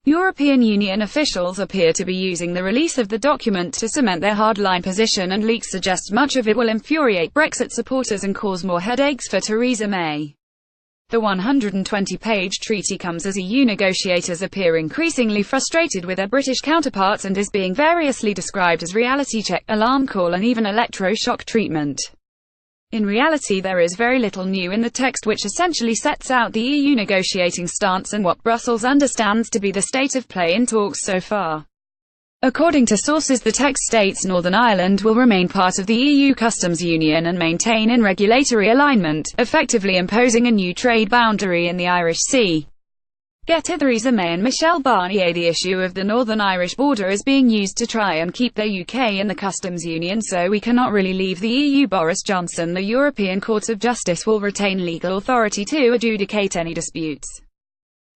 European Union officials appear to be using the release of the document to cement their hardline position, and leaks suggest much of it will infuriate Brexit supporters and cause more headaches for Theresa May. The 120-page treaty comes as EU negotiators appear increasingly frustrated with their British counterparts and is being variously described as reality check, alarm call and even electro-shock treatment. In reality, there is very little new in the text, which essentially sets out the EU negotiating stance and what Brussels understands to be the state of play in talks so far. According to sources, the text states Northern Ireland will remain part of the EU customs union and maintain in regulatory alignment, effectively imposing a new trade boundary in the Irish Sea. Theresa May and Michel Barnier. The issue of the Northern Irish border is being used to try and keep the UK in the customs union, so we cannot really leave the EU. Boris Johnson. The European Court of Justice will retain legal authority to adjudicate any disputes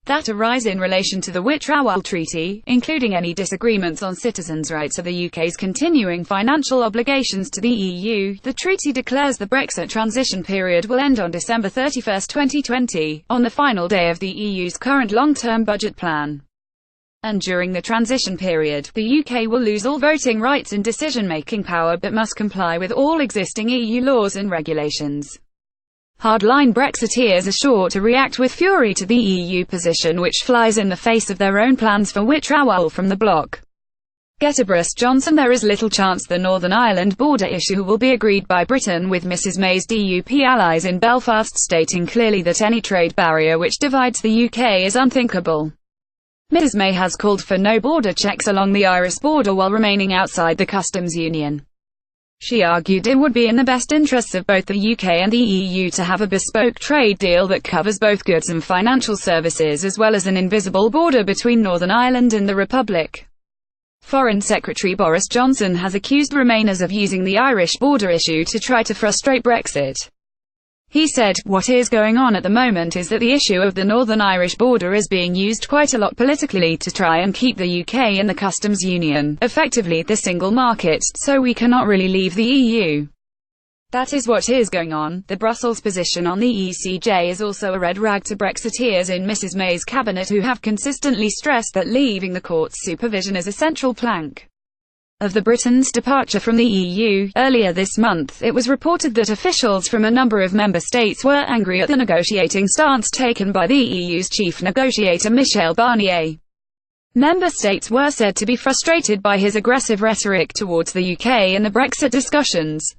that arise in relation to the Withdrawal Treaty, including any disagreements on citizens' rights or the UK's continuing financial obligations to the EU. The treaty declares the Brexit transition period will end on December 31, 2020, on the final day of the EU's current long-term budget plan. And during the transition period, the UK will lose all voting rights and decision-making power, but must comply with all existing EU laws and regulations. Hardline Brexiteers are sure to react with fury to the EU position, which flies in the face of their own plans for withdrawal from the bloc. Boris Johnson. There is little chance the Northern Ireland border issue will be agreed by Britain, with Mrs May's DUP allies in Belfast stating clearly that any trade barrier which divides the UK is unthinkable. Mrs May has called for no border checks along the Irish border while remaining outside the customs union. She argued it would be in the best interests of both the UK and the EU to have a bespoke trade deal that covers both goods and financial services, as well as an invisible border between Northern Ireland and the Republic. Foreign Secretary Boris Johnson has accused Remainers of using the Irish border issue to try to frustrate Brexit. He said, "What is going on at the moment is that the issue of the Northern Irish border is being used quite a lot politically to try and keep the UK in the customs union, effectively the single market, so we cannot really leave the EU. That is what is going on." The Brussels position on the ECJ is also a red rag to Brexiteers in Mrs May's cabinet, who have consistently stressed that leaving the court's supervision is a central plank of the Britain's departure from the EU. Earlier this month, it was reported that officials from a number of member states were angry at the negotiating stance taken by the EU's chief negotiator Michel Barnier. Member states were said to be frustrated by his aggressive rhetoric towards the UK in the Brexit discussions.